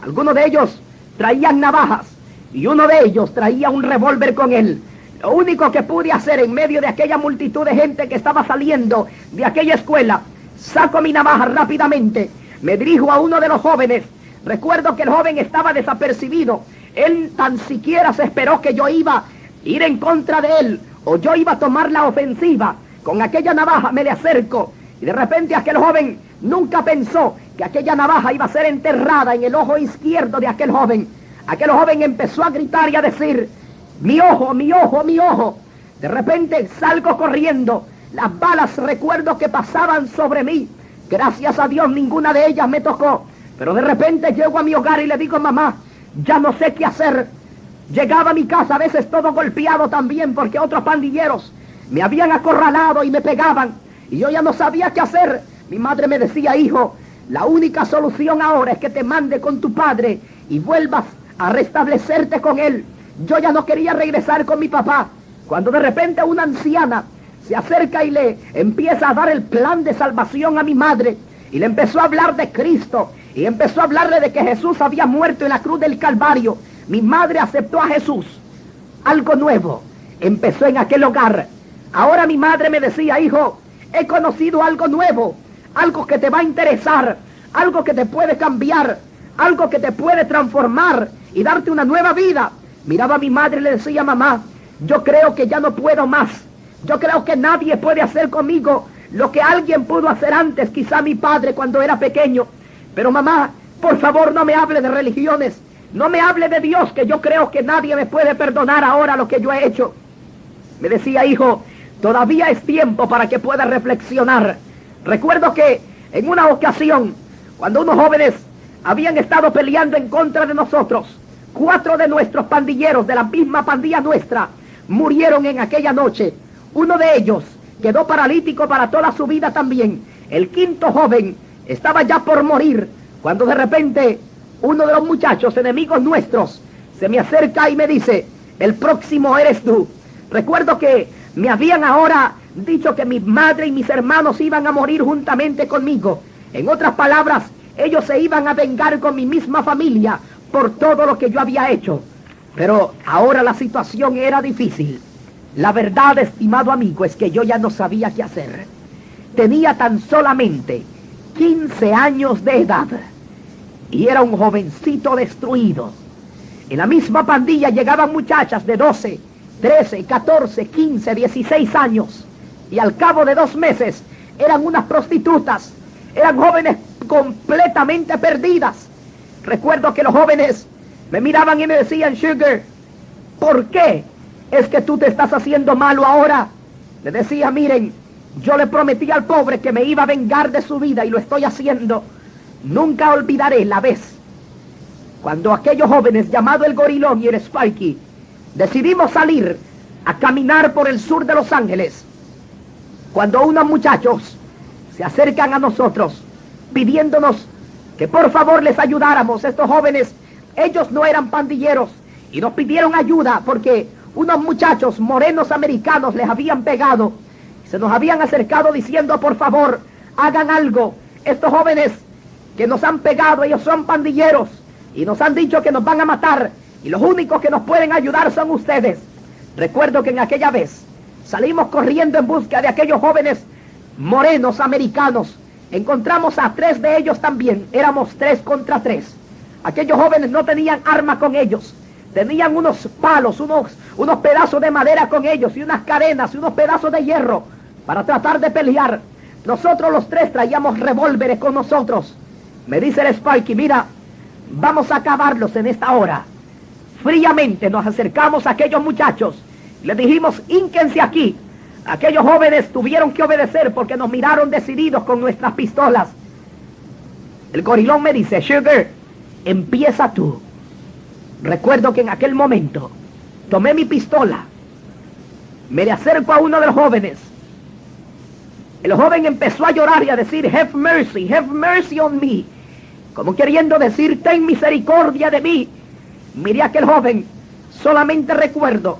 Algunos de ellos traían navajas y uno de ellos traía un revólver con él. Lo único que pude hacer en medio de aquella multitud de gente que estaba saliendo de aquella escuela, saco mi navaja rápidamente, me dirijo a uno de los jóvenes. Recuerdo que el joven estaba desapercibido. Él tan siquiera se esperó que yo iba a ir en contra de él o yo iba a tomar la ofensiva. Con aquella navaja me le acerco y de repente aquel joven nunca pensó que aquella navaja iba a ser enterrada en el ojo izquierdo de aquel joven. Aquel joven empezó a gritar y a decir: mi ojo, mi ojo, mi ojo. De repente salgo corriendo. Las balas recuerdo que pasaban sobre mí. Gracias a Dios ninguna de ellas me tocó. Pero de repente llego a mi hogar y le digo: mamá, ya no sé qué hacer. Llegaba a mi casa a veces todo golpeado también porque otros pandilleros me habían acorralado y me pegaban. Y yo ya no sabía qué hacer. Mi madre me decía: hijo, la única solución ahora es que te mande con tu padre y vuelvas a restablecerte con él. Yo ya no quería regresar con mi papá. Cuando de repente una anciana se acerca y le empieza a dar el plan de salvación a mi madre y le empezó a hablar de Cristo y empezó a hablarle de que Jesús había muerto en la cruz del Calvario. Mi madre aceptó a Jesús. Algo nuevo empezó en aquel hogar. Ahora mi madre me decía: hijo, he conocido algo nuevo, algo que te va a interesar, algo que te puede cambiar, algo que te puede transformar y darte una nueva vida. Miraba a mi madre y le decía: mamá, yo creo que ya no puedo más. Yo creo que nadie puede hacer conmigo lo que alguien pudo hacer antes, quizá mi padre cuando era pequeño. Pero mamá, por favor, no me hable de religiones, no me hable de Dios, que yo creo que nadie me puede perdonar ahora lo que yo he hecho. Me decía: hijo, todavía es tiempo para que puedas reflexionar. Recuerdo que en una ocasión, cuando unos jóvenes habían estado peleando en contra de nosotros, 4 de nuestros pandilleros de la misma pandilla nuestra murieron en aquella noche. Uno de ellos quedó paralítico para toda su vida también. El 5.º joven estaba ya por morir, cuando de repente uno de los muchachos enemigos nuestros se me acerca y me dice: el próximo eres tú. Recuerdo que me habían ahora dicho que mi madre y mis hermanos iban a morir juntamente conmigo. En otras palabras, ellos se iban a vengar con mi misma familia por todo lo que yo había hecho. Pero ahora la situación era difícil. La verdad, estimado amigo, es que yo ya no sabía qué hacer. Tenía tan solamente 15 años de edad y era un jovencito destruido. En la misma pandilla llegaban muchachas de 12, 13, 14, 15, 16 años, y al cabo de 2 meses eran unas prostitutas. Eran jóvenes completamente perdidas. Recuerdo que los jóvenes me miraban y me decían: Sugar, ¿por qué es que tú te estás haciendo malo ahora? Le decía: miren, yo le prometí al pobre que me iba a vengar de su vida y lo estoy haciendo. Nunca olvidaré la vez cuando aquellos jóvenes, llamado el Gorilón y el Sparky, decidimos salir a caminar por el sur de Los Ángeles, cuando unos muchachos se acercan a nosotros pidiéndonos que por favor les ayudáramos. Estos jóvenes, ellos no eran pandilleros, y nos pidieron ayuda porque unos muchachos morenos americanos les habían pegado. Se nos habían acercado diciendo: por favor, hagan algo. Estos jóvenes que nos han pegado, ellos son pandilleros y nos han dicho que nos van a matar, y los únicos que nos pueden ayudar son ustedes. Recuerdo que en aquella vez salimos corriendo en busca de aquellos jóvenes morenos americanos. Encontramos a 3 de ellos también. Éramos 3 contra 3. Aquellos jóvenes no tenían arma con ellos. Tenían unos palos, unos pedazos de madera con ellos, y unas cadenas y unos pedazos de hierro para tratar de pelear. Nosotros los 3 traíamos revólveres con nosotros. Me dice el Sparky: mira, vamos a acabarlos en esta hora. Fríamente nos acercamos a aquellos muchachos. Les dijimos: hínquense aquí. Aquellos jóvenes tuvieron que obedecer porque nos miraron decididos con nuestras pistolas. El Gorilón me dice: Sugar, empieza tú. Recuerdo que en aquel momento tomé mi pistola, me le acerco a uno de los jóvenes. El joven empezó a llorar y a decir: have mercy on me, como queriendo decir: ten misericordia de mí. Miré a aquel joven. Solamente recuerdo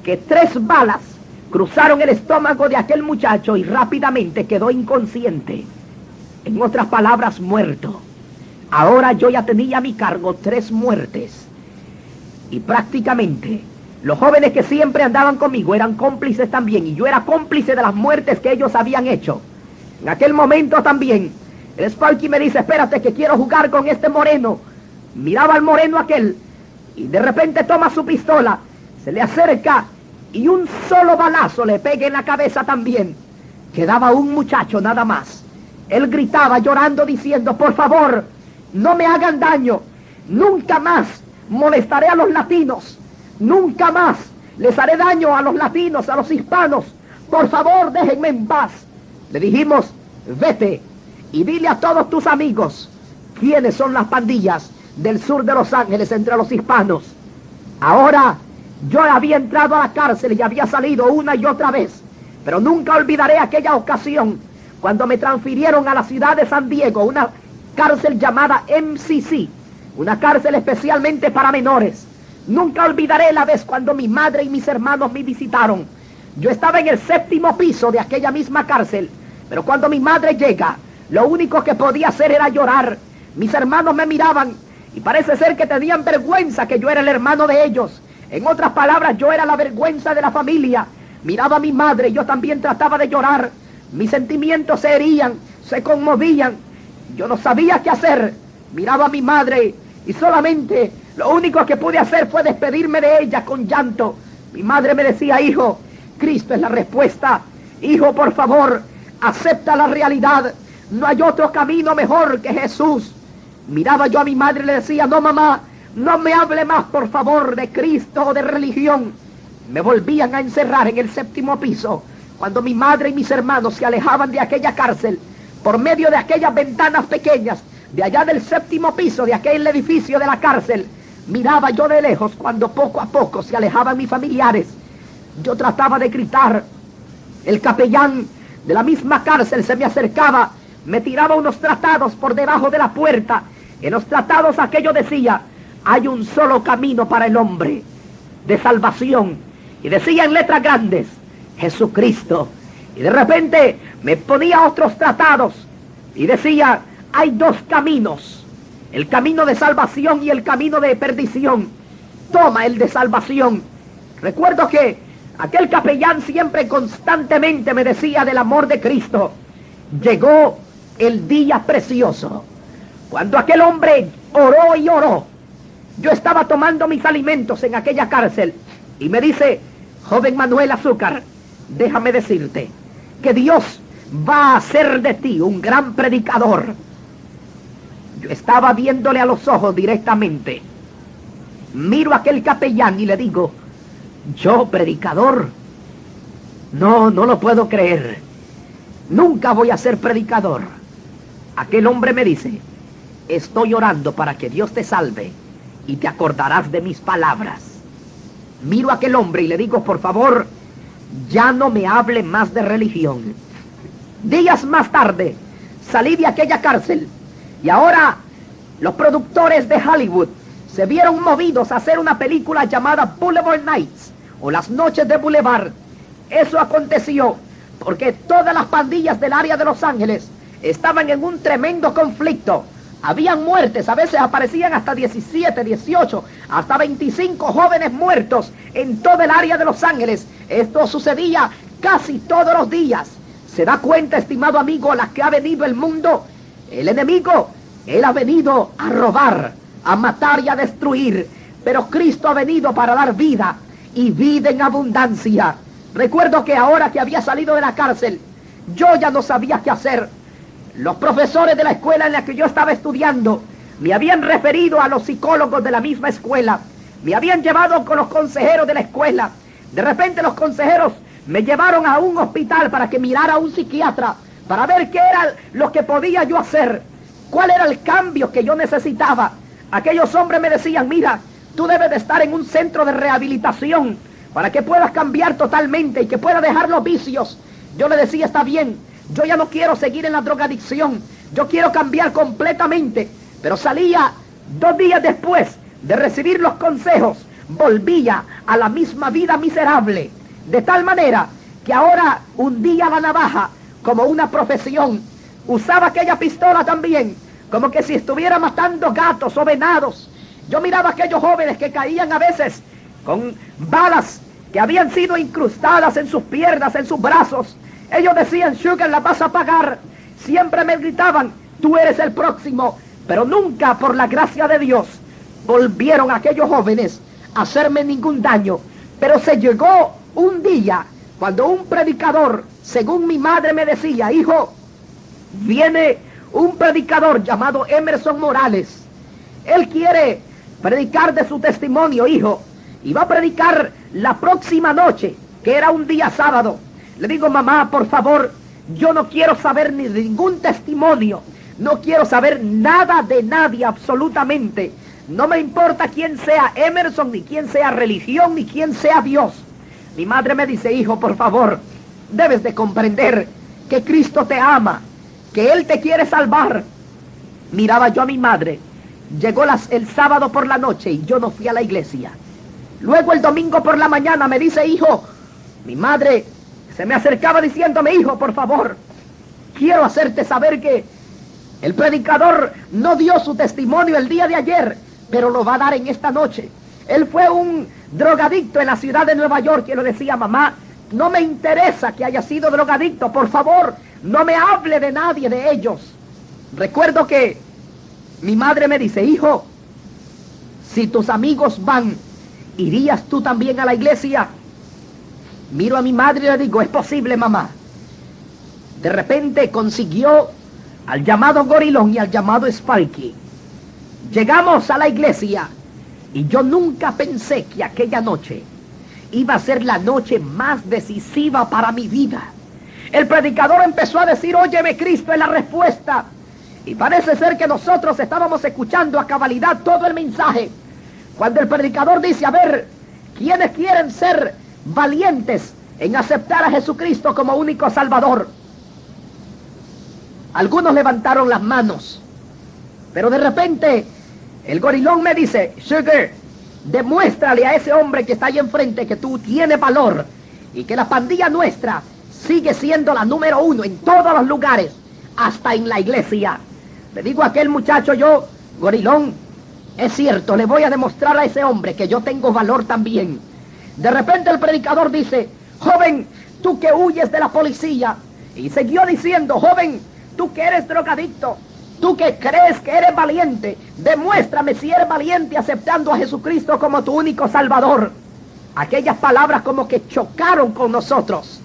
que 3 balas cruzaron el estómago de aquel muchacho y rápidamente quedó inconsciente. En otras palabras, muerto. Ahora yo ya tenía a mi cargo 3 muertes. Y prácticamente los jóvenes que siempre andaban conmigo eran cómplices también, y yo era cómplice de las muertes que ellos habían hecho. En aquel momento también el Sparky me dice: espérate, que quiero jugar con este moreno. Miraba al moreno aquel y de repente toma su pistola, se le acerca y un solo balazo le pega en la cabeza también. Quedaba un muchacho nada más. Él gritaba llorando diciendo: por favor, no me hagan daño, nunca más molestaré a los latinos, nunca más les haré daño a los latinos, a los hispanos, por favor déjenme en paz. Le dijimos: vete y dile a todos tus amigos quiénes son las pandillas del sur de Los Ángeles entre los hispanos. Ahora yo había entrado a la cárcel y había salido una y otra vez, pero nunca olvidaré aquella ocasión cuando me transfirieron a la ciudad de San Diego, una cárcel llamada MCC, una cárcel especialmente para menores. Nunca olvidaré la vez cuando mi madre y mis hermanos me visitaron. Yo estaba en el 7º piso de aquella misma cárcel, pero cuando mi madre llega, lo único que podía hacer era llorar. Mis hermanos me miraban y parece ser que tenían vergüenza que yo era el hermano de ellos. En otras palabras, yo era la vergüenza de la familia. Miraba a mi madre y yo también trataba de llorar. Mis sentimientos se herían, se conmovían. Yo no sabía qué hacer. Miraba a mi madre y solamente lo único que pude hacer fue despedirme de ella con llanto. Mi madre me decía: hijo, Cristo es la respuesta. Hijo, por favor, acepta la realidad. No hay otro camino mejor que Jesús. Miraba yo a mi madre y le decía: no, mamá, no me hable más, por favor, de Cristo o de religión. Me volvían a encerrar en el 7º piso. Cuando mi madre y mis hermanos se alejaban de aquella cárcel, por medio de aquellas ventanas pequeñas, de allá del 7º piso de aquel edificio de la cárcel, miraba yo de lejos cuando poco a poco se alejaban mis familiares. Yo trataba de gritar. El capellán de la misma cárcel se me acercaba, me tiraba unos tratados por debajo de la puerta. En los tratados aquello decía: hay un solo camino para el hombre de salvación. Y decía en letras grandes: Jesucristo. Y de repente me ponía otros tratados y decía: hay 2 caminos, el camino de salvación y el camino de perdición. Toma el de salvación. Recuerdo que aquel capellán siempre constantemente me decía del amor de Cristo. Llegó el día precioso, cuando aquel hombre oró y oró. Yo estaba tomando mis alimentos en aquella cárcel y me dice: joven Manuel Azúcar, déjame decirte que Dios va a hacer de ti un gran predicador. Yo estaba viéndole a los ojos directamente. Miro a aquel capellán y le digo: ¿yo predicador? No lo puedo creer. Nunca voy a ser predicador. Aquel hombre me dice: estoy orando para que Dios te salve y te acordarás de mis palabras. Miro a aquel hombre y le digo: por favor, ya no me hable más de religión. Días más tarde salí de aquella cárcel y ahora los productores de Hollywood se vieron movidos a hacer una película llamada Boulevard Nights, o Las Noches de Boulevard. Eso aconteció porque todas las pandillas del área de Los Ángeles estaban en un tremendo conflicto. Habían muertes, a veces aparecían hasta 17, 18, hasta 25 jóvenes muertos en todo el área de Los Ángeles. Esto sucedía casi todos los días. ¿Se da cuenta, estimado amigo, a la que ha venido el mundo? El enemigo, él ha venido a robar, a matar y a destruir. Pero Cristo ha venido para dar vida, y vida en abundancia. Recuerdo que ahora que había salido de la cárcel, yo ya no sabía qué hacer. Los profesores de la escuela en la que yo estaba estudiando me habían referido a los psicólogos de la misma escuela. Me habían llevado con los consejeros de la escuela. De repente los consejeros me llevaron a un hospital para que mirara a un psiquiatra, para ver qué era lo que podía yo hacer, cuál era el cambio que yo necesitaba. Aquellos hombres me decían: mira, tú debes de estar en un centro de rehabilitación para que puedas cambiar totalmente y que puedas dejar los vicios. Yo le decía: está bien, yo ya no quiero seguir en la drogadicción, yo quiero cambiar completamente. Pero salía 2 días después de recibir los consejos, volvía a la misma vida miserable. De tal manera que ahora hundía la navaja como una profesión. Usaba aquella pistola también como que si estuviera matando gatos o venados. Yo miraba a aquellos jóvenes que caían a veces con balas que habían sido incrustadas en sus piernas, en sus brazos. Ellos decían: Sugar, la vas a pagar. Siempre me gritaban: tú eres el próximo. Pero nunca, por la gracia de Dios, volvieron aquellos jóvenes a hacerme ningún daño. Pero se llegó un día cuando un predicador, según mi madre me decía: hijo, viene un predicador llamado Emerson Morales. Él quiere predicar de su testimonio, hijo, y va a predicar la próxima noche, que era un día sábado. Le digo: mamá, por favor, yo no quiero saber ni de ningún testimonio, no quiero saber nada de nadie absolutamente. No me importa quién sea Emerson, ni quién sea religión, ni quién sea Dios. Mi madre me dice: hijo, por favor, debes de comprender que Cristo te ama, que Él te quiere salvar. Miraba yo a mi madre. Llegó el sábado por la noche y yo no fui a la iglesia. Luego el domingo por la mañana me dice: hijo, mi madre se me acercaba diciéndome: hijo, por favor, quiero hacerte saber que el predicador no dio su testimonio el día de ayer, pero lo va a dar en esta noche. Él fue un drogadicto en la ciudad de Nueva York. Y lo decía: mamá, no me interesa que haya sido drogadicto, por favor, no me hable de nadie de ellos. Recuerdo que Mi madre me dice, hijo, si tus amigos van, ¿irías tú también a la iglesia? Miro a mi madre y le digo, es posible, mamá. De repente consiguió al llamado Gorilón y al llamado Sparky. Llegamos a la iglesia y yo nunca pensé que aquella noche iba a ser la noche más decisiva para mi vida. El predicador empezó a decir, óyeme, Cristo es la respuesta. Y parece ser que nosotros estábamos escuchando a cabalidad todo el mensaje. Cuando el predicador dice, a ver, ¿quiénes quieren ser valientes en aceptar a Jesucristo como único Salvador? Algunos levantaron las manos, pero de repente el Gorilón me dice, Sugar, demuéstrale a ese hombre que está ahí enfrente que tú tienes valor y que la pandilla nuestra sigue siendo la número 1 en todos los lugares, hasta en la iglesia. Le digo a aquel muchacho yo, Gorilón, es cierto, le voy a demostrar a ese hombre que yo tengo valor también. De repente el predicador dice, joven, tú que huyes de la policía. Y siguió diciendo, joven, tú que eres drogadicto, tú que crees que eres valiente, demuéstrame si eres valiente aceptando a Jesucristo como tu único Salvador. Aquellas palabras como que chocaron con nosotros.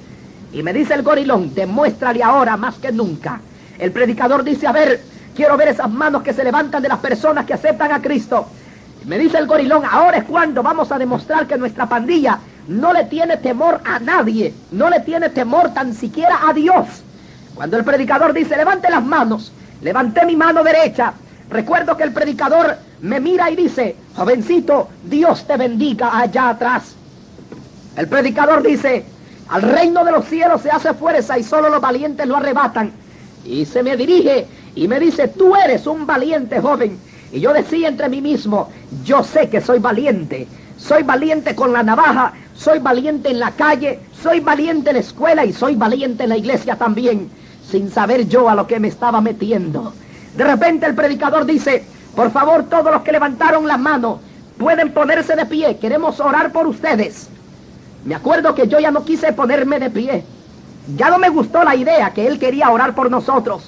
Y me dice el Gorilón, demuéstrale ahora más que nunca. El predicador dice, a ver, quiero ver esas manos que se levantan de las personas que aceptan a Cristo. Y me dice el Gorilón, ahora es cuando vamos a demostrar que nuestra pandilla no le tiene temor a nadie, no le tiene temor tan siquiera a Dios. Cuando el predicador dice, levante las manos, levanté mi mano derecha. Recuerdo que el predicador me mira y dice, jovencito, Dios te bendiga allá atrás. El predicador dice, al reino de los cielos se hace fuerza y solo los valientes lo arrebatan. Y se me dirige y me dice, tú eres un valiente joven. Y yo decía entre mí mismo, yo sé que soy valiente con la navaja, soy valiente en la calle, soy valiente en la escuela y soy valiente en la iglesia también, sin saber yo a lo que me estaba metiendo. De repente el predicador dice, por favor, todos los que levantaron la mano pueden ponerse de pie, queremos orar por ustedes. Me acuerdo que yo ya no quise ponerme de pie. Ya no me gustó la idea que él quería orar por nosotros.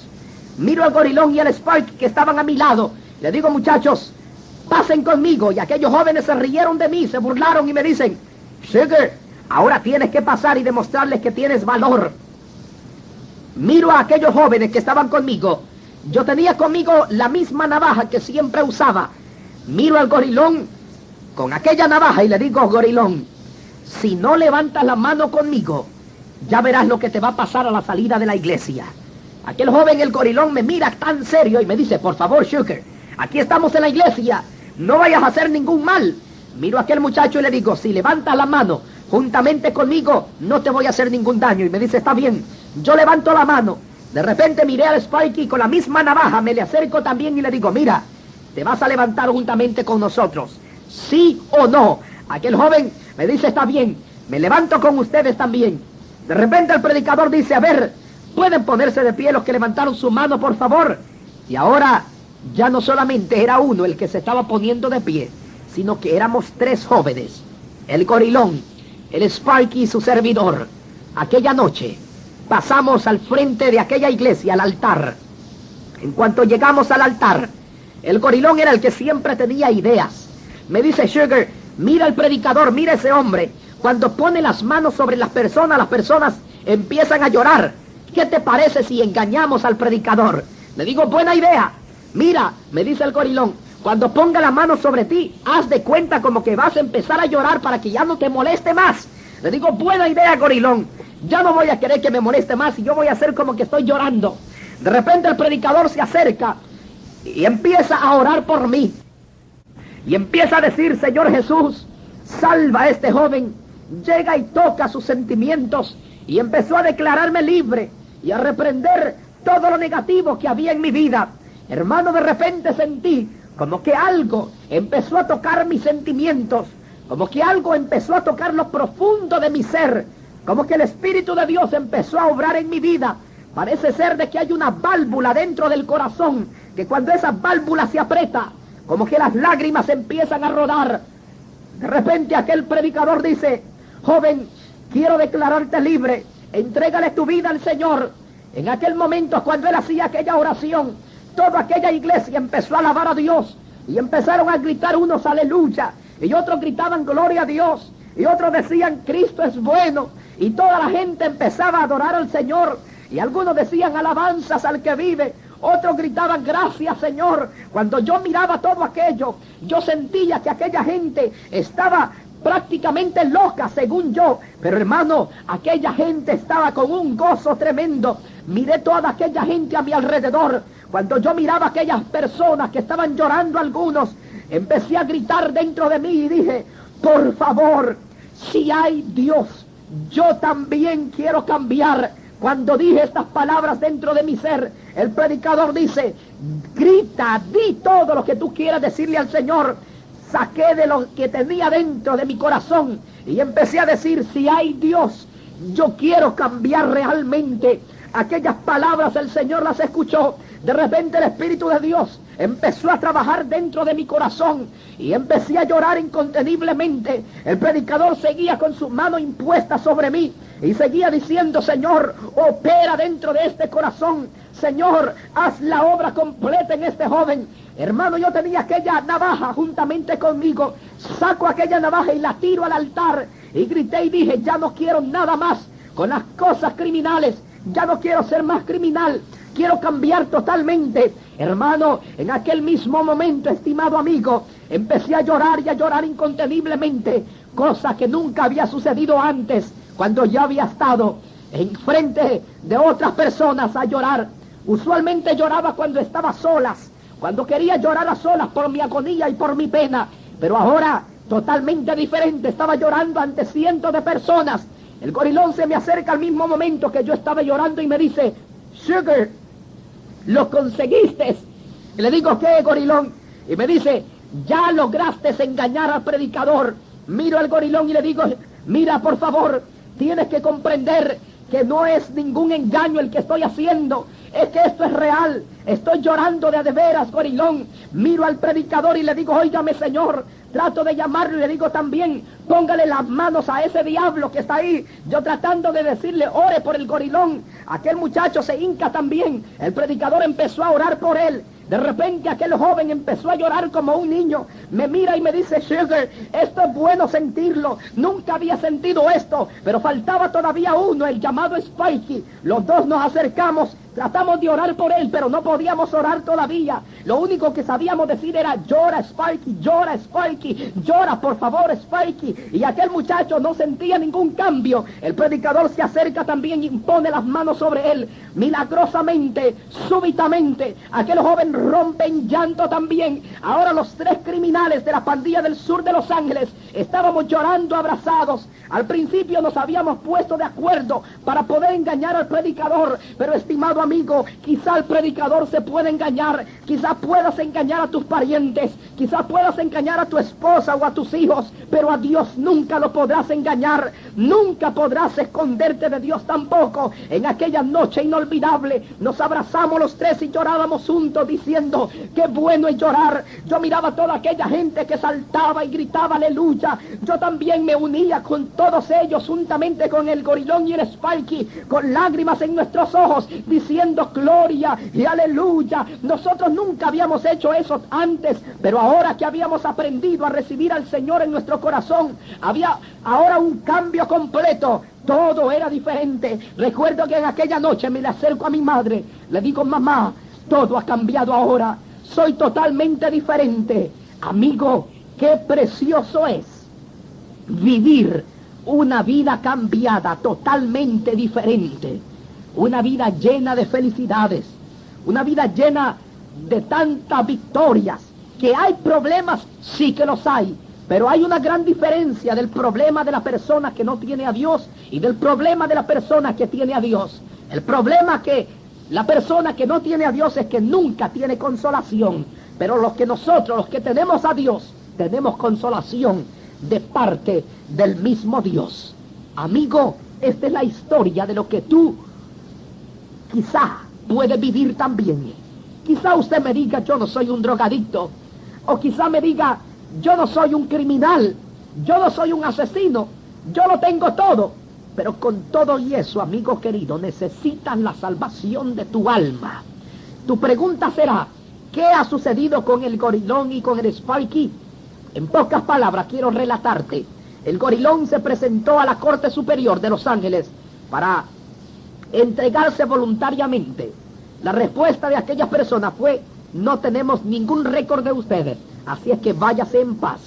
Miro al Gorilón y al Spark que estaban a mi lado. Le digo, muchachos, pasen conmigo. Y aquellos jóvenes se rieron de mí, se burlaron y me dicen, Sugar, ahora tienes que pasar y demostrarles que tienes valor. Miro a aquellos jóvenes que estaban conmigo. Yo tenía conmigo la misma navaja que siempre usaba. Miro al Gorilón con aquella navaja y le digo, Gorilón, si no levantas la mano conmigo, ya verás lo que te va a pasar a la salida de la iglesia. Aquel joven, el Gorilón, me mira tan serio y me dice, por favor, Sugar, aquí estamos en la iglesia, no vayas a hacer ningún mal. Miro a aquel muchacho y le digo, si levantas la mano juntamente conmigo, no te voy a hacer ningún daño. Y me dice, está bien. Yo levanto la mano. De repente miré al Spikey con la misma navaja, me le acerco también y le digo, mira, te vas a levantar juntamente con nosotros, ¿sí o no? Aquel joven me dice, está bien, me levanto con ustedes también. De repente el predicador dice, a ver, ¿pueden ponerse de pie los que levantaron su mano, por favor? Y ahora ya no solamente era uno el que se estaba poniendo de pie, sino que éramos 3 jóvenes, el Gorilón, el Sparky y su servidor. Aquella noche pasamos al frente de aquella iglesia, al altar. En cuanto llegamos al altar, el Gorilón era el que siempre tenía ideas. Me dice, Sugar, mira el predicador, mira ese hombre. Cuando pone las manos sobre las personas empiezan a llorar. ¿Qué te parece si engañamos al predicador? Le digo, buena idea. Mira, me dice el Gorilón, cuando ponga la mano sobre ti, haz de cuenta como que vas a empezar a llorar para que ya no te moleste más. Le digo, buena idea, Gorilón. Ya no voy a querer que me moleste más y yo voy a hacer como que estoy llorando. De repente el predicador se acerca y empieza a orar por mí. Y empieza a decir, Señor Jesús, salva a este joven. Llega y toca sus sentimientos y empezó a declararme libre y a reprender todo lo negativo que había en mi vida. Hermano, de repente sentí como que algo empezó a tocar mis sentimientos, como que algo empezó a tocar lo profundo de mi ser, como que el Espíritu de Dios empezó a obrar en mi vida. Parece ser de que hay una válvula dentro del corazón, que cuando esa válvula se aprieta, como que las lágrimas empiezan a rodar. De repente aquel predicador dice, joven, quiero declararte libre, entrégale tu vida al Señor. En aquel momento, cuando él hacía aquella oración, toda aquella iglesia empezó a alabar a Dios y empezaron a gritar unos aleluya y otros gritaban gloria a Dios y otros decían Cristo es bueno y toda la gente empezaba a adorar al Señor y algunos decían alabanzas al que vive, otros gritaban gracias Señor. Cuando yo miraba todo aquello, yo sentía que aquella gente estaba prácticamente loca según yo, pero hermano, aquella gente estaba con un gozo tremendo. Miré toda aquella gente a mi alrededor. Cuando yo miraba a aquellas personas que estaban llorando algunos, empecé a gritar dentro de mí y dije, por favor, si hay Dios, yo también quiero cambiar. Cuando dije estas palabras dentro de mi ser, el predicador dice, grita, di todo lo que tú quieras decirle al Señor. Saqué de lo que tenía dentro de mi corazón y empecé a decir, si hay Dios, yo quiero cambiar realmente. Aquellas palabras el Señor las escuchó. De repente el Espíritu de Dios empezó a trabajar dentro de mi corazón y empecé a llorar inconteniblemente. El predicador seguía con su mano impuesta sobre mí y seguía diciendo, Señor, opera dentro de este corazón. Señor, haz la obra completa en este joven. Hermano, yo tenía aquella navaja juntamente conmigo. Saco aquella navaja y la tiro al altar y grité y dije, ya no quiero nada más con las cosas criminales. Ya no quiero ser más criminal. Quiero cambiar totalmente. Hermano, en aquel mismo momento, estimado amigo, empecé a llorar inconteniblemente, cosa que nunca había sucedido antes, cuando yo había estado en frente de otras personas a llorar. Usualmente lloraba cuando estaba a solas, cuando quería llorar a solas por mi agonía y por mi pena, pero ahora totalmente diferente, estaba llorando ante cientos de personas. El gorilón se me acerca al mismo momento que yo estaba llorando y me dice, Sugar, lo conseguiste. Y le digo, ¿qué, gorilón? Y me dice, ya lograste engañar al predicador. Miro al gorilón y le digo, mira, por favor, tienes que comprender que no es ningún engaño el que estoy haciendo, es que esto es real. Estoy llorando de veras, gorilón. Miro al predicador y le digo, óigame, Señor. Trato de llamarlo y le digo también, póngale las manos a ese diablo que está ahí. Yo tratando de decirle, ore por el gorilón. Aquel muchacho se hinca también. El predicador empezó a orar por él. De repente aquel joven empezó a llorar como un niño. Me mira y me dice, Sugar, esto es bueno sentirlo. Nunca había sentido esto. Pero faltaba todavía uno, el llamado Spikey. Los dos nos acercamos. Tratamos de orar por él, pero no podíamos orar todavía. Lo único que sabíamos decir era, llora Spikey, llora por favor Spikey. Y aquel muchacho no sentía ningún cambio. El predicador se acerca también y impone las manos sobre él. Milagrosamente, súbitamente, aquel joven rompe en llanto también. Ahora los tres criminales de la pandilla del sur de Los Ángeles estábamos llorando abrazados. Al principio nos habíamos puesto de acuerdo para poder engañar al predicador, pero estimado amigo, quizá el predicador se puede engañar, quizá puedas engañar a tus parientes, quizá puedas engañar a tu esposa o a tus hijos, pero a Dios nunca lo podrás engañar, nunca podrás esconderte de Dios tampoco. En aquella noche inolvidable nos abrazamos los tres y llorábamos juntos diciendo, qué bueno es llorar. Yo miraba a toda aquella gente que saltaba y gritaba aleluya. Yo también me unía con todos ellos juntamente con el gorilón y el Spikey, con lágrimas en nuestros ojos, diciendo gloria y aleluya. Nosotros nunca habíamos hecho eso antes, pero ahora que habíamos aprendido a recibir al Señor en nuestro corazón, había ahora un cambio completo. Todo era diferente. Recuerdo que en aquella noche me le acerco a mi madre, le digo, mamá, todo ha cambiado ahora, soy totalmente diferente. Amigo, qué precioso es vivir una vida cambiada, totalmente diferente. Una vida llena de felicidades, una vida llena de tantas victorias. Que hay problemas, sí que los hay, pero hay una gran diferencia del problema de la persona que no tiene a Dios y del problema de la persona que tiene a Dios. El problema que la persona que no tiene a Dios es que nunca tiene consolación, pero los que tenemos a Dios, tenemos consolación de parte del mismo Dios. Amigo, esta es la historia de lo que tú quizá puede vivir también. Quizá usted me diga, yo no soy un drogadicto. O quizá me diga, yo no soy un criminal. Yo no soy un asesino. Yo lo tengo todo. Pero con todo y eso, amigo querido, necesitas la salvación de tu alma. Tu pregunta será, ¿qué ha sucedido con el gorilón y con el Sparky? En pocas palabras quiero relatarte. El gorilón se presentó a la Corte Superior de Los Ángeles para entregarse voluntariamente. La respuesta de aquellas personas fue: no tenemos ningún récord de ustedes, así es que váyase en paz.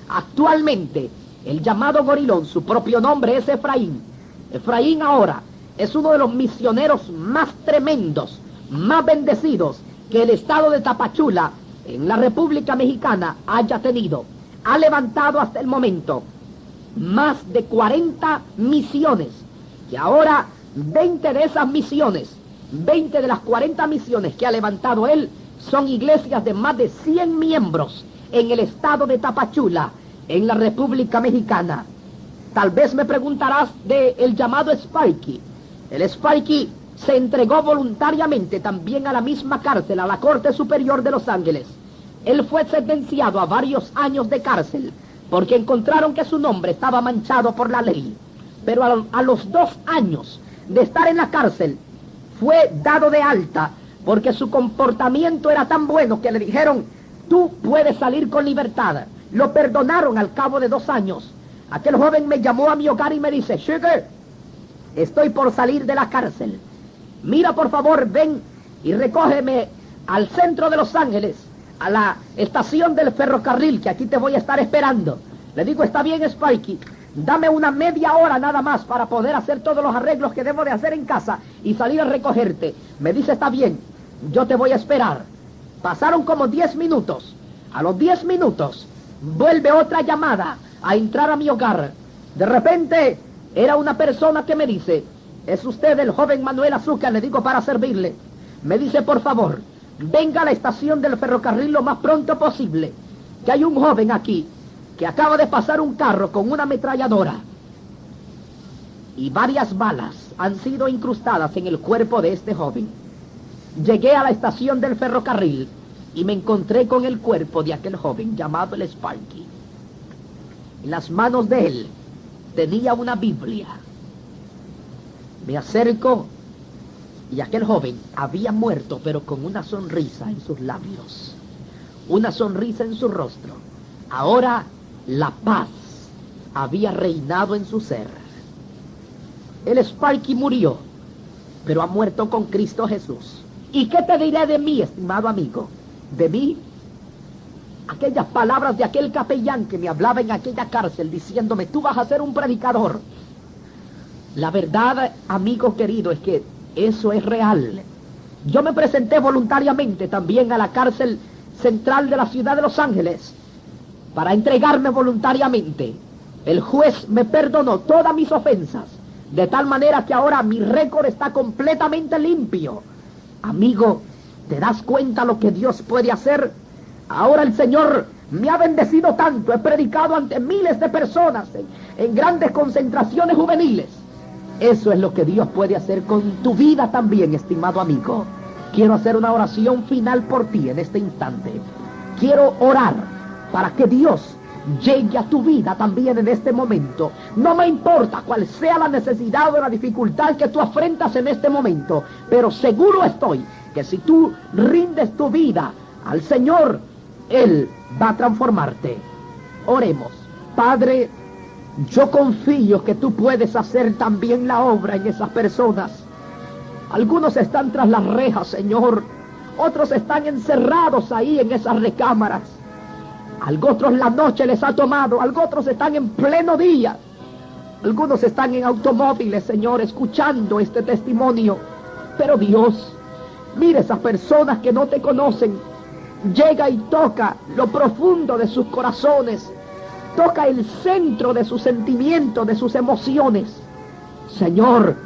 Actualmente, el llamado gorilón, su propio nombre es Efraín. Efraín ahora es uno de los misioneros más tremendos, más bendecidos que el estado de Tapachula, en la República Mexicana, haya tenido. Ha levantado hasta el momento más de 40 misiones, y ahora 20 de esas misiones, 20 de las 40 misiones que ha levantado él, son iglesias de más de 100 miembros en el estado de Tapachula, en la República Mexicana. Tal vez me preguntarás del llamado Sparky. El Sparky se entregó voluntariamente también a la misma cárcel, a la Corte Superior de Los Ángeles. Él fue sentenciado a varios años de cárcel porque encontraron que su nombre estaba manchado por la ley. Pero a los 2 años de estar en la cárcel fue dado de alta porque su comportamiento era tan bueno que le dijeron: tú puedes salir con libertad. Lo perdonaron al cabo de 2 años. Aquel joven me llamó a mi hogar y me dice: Sugar, estoy por salir de la cárcel. Mira, por favor, ven y recógeme al centro de Los Ángeles, a la estación del ferrocarril, que aquí te voy a estar esperando. Le digo: está bien, Sparky, dame una media hora nada más para poder hacer todos los arreglos que debo de hacer en casa y salir a recogerte. Me dice: está bien, yo te voy a esperar. Pasaron como 10 minutos. A los 10 minutos vuelve otra llamada a entrar a mi hogar. De repente era una persona que me dice: ¿es usted el joven Manuel Azúcar? Le digo: para servirle. Me dice: por favor, venga a la estación del ferrocarril lo más pronto posible, que hay un joven aquí que acaba de pasar un carro con una ametralladora y varias balas han sido incrustadas en el cuerpo de este joven. Llegué a la estación del ferrocarril y me encontré con el cuerpo de aquel joven llamado el Sparky. En las manos de él tenía una Biblia. Me acerco y aquel joven había muerto, pero con una sonrisa en sus labios, una sonrisa en su rostro. Ahora la paz había reinado en su ser. El Sparky murió, pero ha muerto con Cristo Jesús. ¿Y qué te diré de mí, estimado amigo? De mí, aquellas palabras de aquel capellán que me hablaba en aquella cárcel diciéndome: tú vas a ser un predicador. La verdad, amigo querido, es que eso es real. Yo me presenté voluntariamente también a la cárcel central de la ciudad de Los Ángeles para entregarme voluntariamente. El juez me perdonó todas mis ofensas, de tal manera que ahora mi récord está completamente limpio. Amigo, ¿te das cuenta lo que Dios puede hacer? Ahora el Señor me ha bendecido tanto. He predicado ante miles de personas en grandes concentraciones juveniles. Eso es lo que Dios puede hacer con tu vida también, estimado amigo. Quiero hacer una oración final por ti en este instante. Quiero orar para que Dios llegue a tu vida también en este momento. No me importa cuál sea la necesidad o la dificultad que tú afrentas en este momento, pero seguro estoy que si tú rindes tu vida al Señor, Él va a transformarte. Oremos. Padre, yo confío que tú puedes hacer también la obra en esas personas. Algunos están tras las rejas, Señor. Otros están encerrados ahí en esas recámaras. Otros la noche les ha tomado. Otros están en pleno día. Algunos están en automóviles, Señor, escuchando este testimonio. Pero Dios, mira esas personas que no te conocen. Llega y toca lo profundo de sus corazones. Toca el centro de sus sentimientos, de sus emociones. Señor,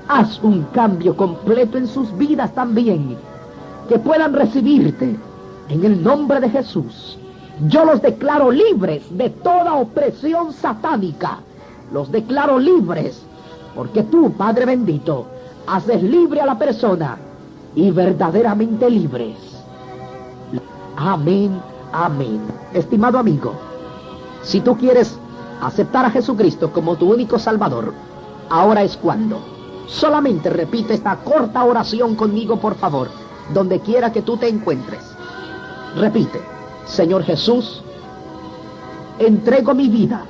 haz un cambio completo en sus vidas también. Que puedan recibirte en el nombre de Jesús. Yo los declaro libres de toda opresión satánica. Los declaro libres, porque tú, Padre bendito, haces libre a la persona y verdaderamente libres. Amén, amén. Estimado amigo, si tú quieres aceptar a Jesucristo como tu único Salvador, ahora es cuando. Solamente repite esta corta oración conmigo, por favor. donde quiera que tú te encuentres. Repite: Señor Jesús, entrego mi vida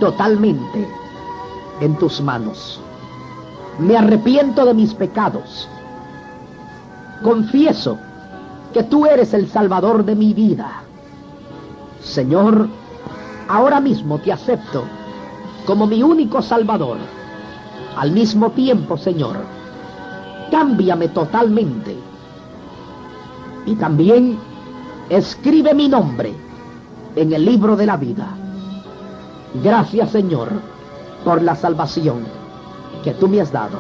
totalmente en tus manos. Me arrepiento de mis pecados. Confieso que tú eres el Salvador de mi vida. Señor, ahora mismo te acepto como mi único Salvador. Al mismo tiempo, Señor, cámbiame totalmente. Y también escribe mi nombre en el libro de la vida. Gracias, Señor, por la salvación que tú me has dado.